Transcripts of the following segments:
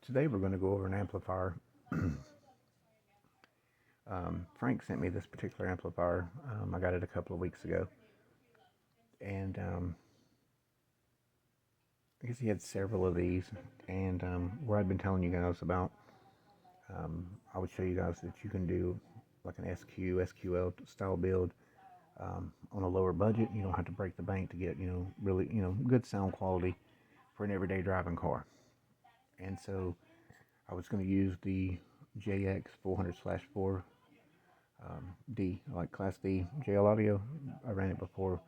Today we're going to go over an amplifier. Frank sent me this particular amplifier. I got it a couple of weeks ago. And I guess he had several of these. And what I've been telling you guys about, I would show you guys that you can do like an SQL style build on a lower budget. You don't have to break the bank to get, really, good sound quality for an everyday driving car. And so I was going to use the JX-400/4 D, like Class D JL audio. I ran it before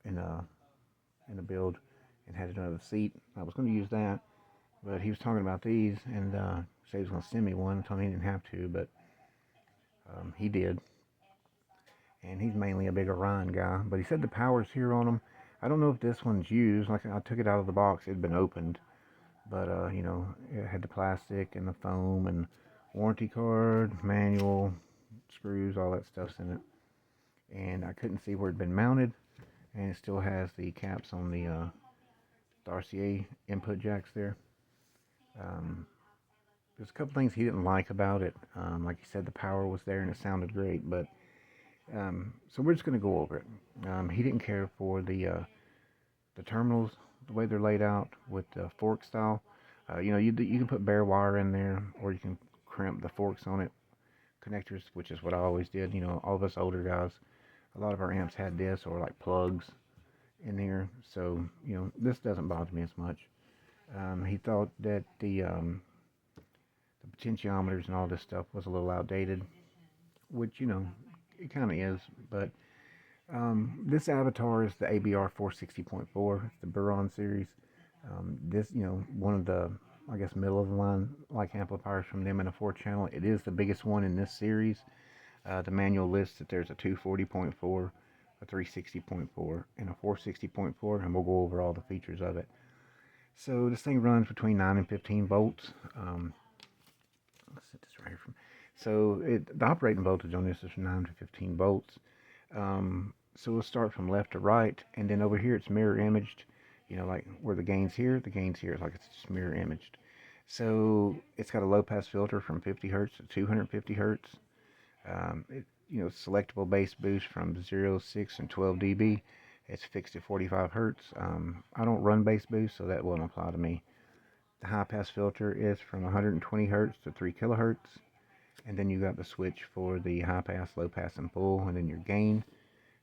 in a build and had another seat. I was going to use that, but he was talking about these and said he was going to send me one. Told me he didn't have to, but he did. And he's mainly a big Orion guy, but he said the power's here on them. I don't know if this one's used. Like, I took it out of the box; it had been opened, but it had the plastic and the foam and warranty card, manual, screws, all that stuff's in it. And I couldn't see where it'd been mounted, and it still has the caps on the RCA input jacks there. There's a couple things he didn't like about it. Like he said, the power was there and it sounded great, but so we're just going to go over it. He didn't care for the terminals, the way they're laid out with the fork style. You can put bare wire in there, or you can crimp the forks on it, connectors, which is what I always did. All of us older guys, a lot of our amps had this, or like plugs in there. So this doesn't bother me as much. He thought that the potentiometers and all this stuff was a little outdated, which it kind of is. But this avatar is the ABR-460.4. It's the Buran series. This, one of the, I guess, middle of the line like amplifiers from them in a 4-channel. It is the biggest one in this series. The manual lists that there's a 240.4, a 360.4, and a 460.4, and we'll go over all the features of it. So this thing runs between 9 and 15 volts. Let's set this right here. So the operating voltage on this is from 9 to 15 volts. So we'll start from left to right, and then over here it's mirror imaged. Like where the gain's here, it's like it's just mirror imaged. So it's got a low pass filter from 50 hertz to 250 hertz. Selectable bass boost from 0, 6, and 12 dB. It's fixed at 45 hertz. I don't run bass boost, so that won't apply to me. The high pass filter is from 120 hertz to 3 kilohertz. And then you got the switch for the high pass, low pass, and full, and then your gain.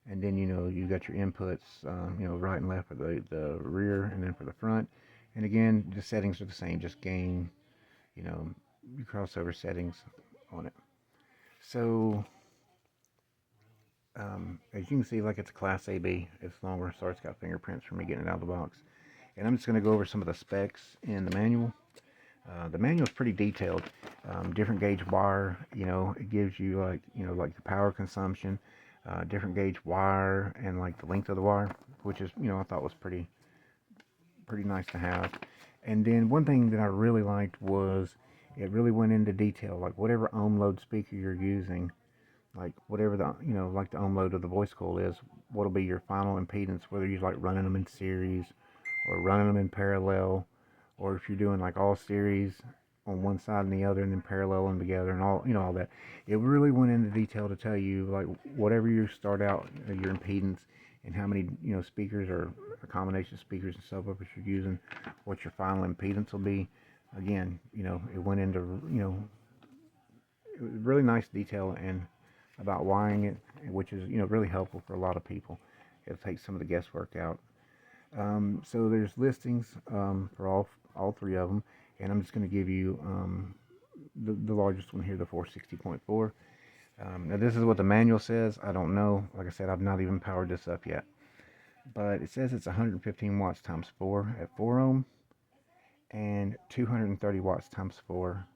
And then you got your inputs, right and left for the rear, and then for the front. And again, the settings are the same, just gain, your crossover settings on it. So as you can see, like, it's a Class AB. It's longer, so it's got fingerprints for me getting it out of the box. And I'm just going to go over some of the specs in the manual. The manual is pretty detailed. Different gauge wire, it gives you like the power consumption, different gauge wire, and like the length of the wire, which is, I thought was pretty nice to have. And then one thing that I really liked was it really went into detail, like whatever ohm load speaker you're using, like whatever the, like the ohm load of the voice coil is, what'll be your final impedance, whether you're like running them in series or running them in parallel, or if you're doing like all series on one side and the other and then parallel them together and all, all that. It really went into detail to tell you, like, whatever you start out, your impedance, and how many, speakers or a combination of speakers and subwoofers you're using, what your final impedance will be. Again, it went into, it was really nice detail and about wiring it, which is, really helpful for a lot of people. It'll take some of the guesswork out. So there's listings for all three of them, and I'm just going to give you the largest one here, the 460.4. Now this is what the manual says. I don't know. Like I said, I've not even powered this up yet. But it says it's 115 watts times 4 at 4 ohm, and 230 watts times 4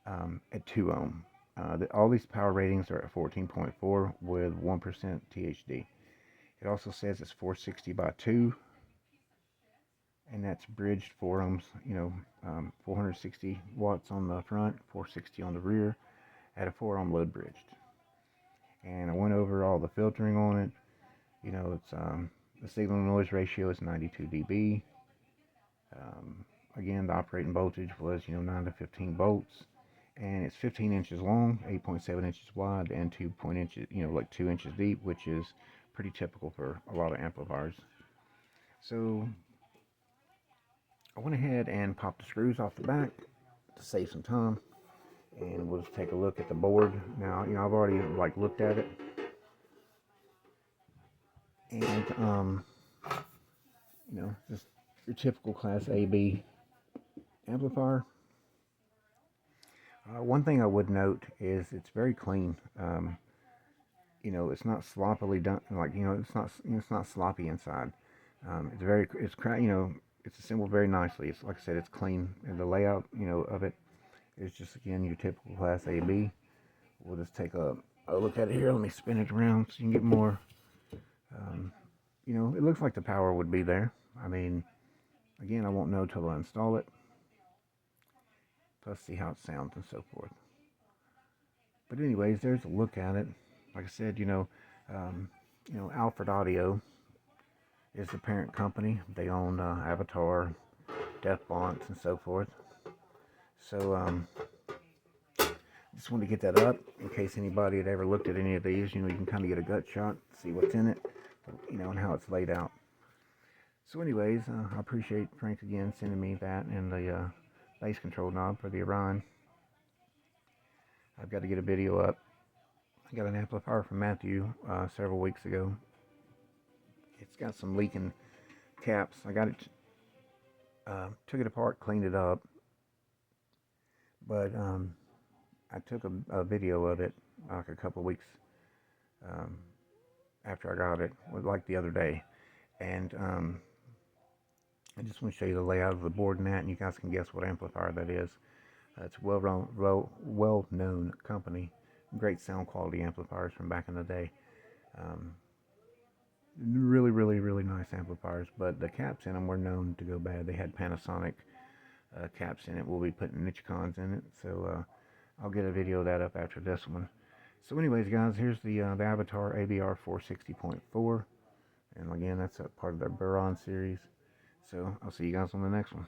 at 2 ohm. All these power ratings are at 14.4 with 1% THD. It also says it's 460 by 2, and that's bridged 4 ohms, 460 watts on the front, 460 on the rear, at a 4 ohm load bridged. And I went over all the filtering on it. It's the signal to noise ratio is 92 dB. again, the operating voltage was 9 to 15 volts, and it's 15 inches long, 8.7 inches wide, and 2 inches, like 2 inches deep, which is pretty typical for a lot of amplifiers. So I went ahead and popped the screws off the back to save some time, and we'll just take a look at the board. Now, I've already looked at it, and just your typical Class AB amplifier. One thing I would note is it's very clean. It's not sloppily done. It's not sloppy inside. It's assembled very nicely. It's like I said, it's clean, and the layout, of it is just again your typical Class AB. We'll just take a look at it here. Let me spin it around so you can get more. It looks like the power would be there. I mean, again, I won't know till I install it. Plus, see how it sounds and so forth. But anyways, there's a look at it. Like I said, Alfred Audio is the parent company. They own Avatar, Death Bonds, and so forth. So, just wanted to get that up in case anybody had ever looked at any of these. You can kind of get a gut shot, see what's in it, and how it's laid out. So anyways, I appreciate Frank again sending me that and the bass control knob for the Orion. I've got to get a video up. I got an amplifier from Matthew several weeks ago. It's got some leaking caps. I got it, took it apart, cleaned it up, but I took a video of it like a couple of weeks after I got it, like the other day, and I just want to show you the layout of the board and that, and you guys can guess what amplifier that is. It's a well-known company. Great sound quality amplifiers from back in the day. Really, really, really nice amplifiers, but the caps in them were known to go bad. They had Panasonic caps in it. We'll be putting Nichicons in it, so I'll get a video of that up after this one. So anyways, guys, here's the Avatar ABR-460.4, and again, that's a part of their Buran series. So I'll see you guys on the next one.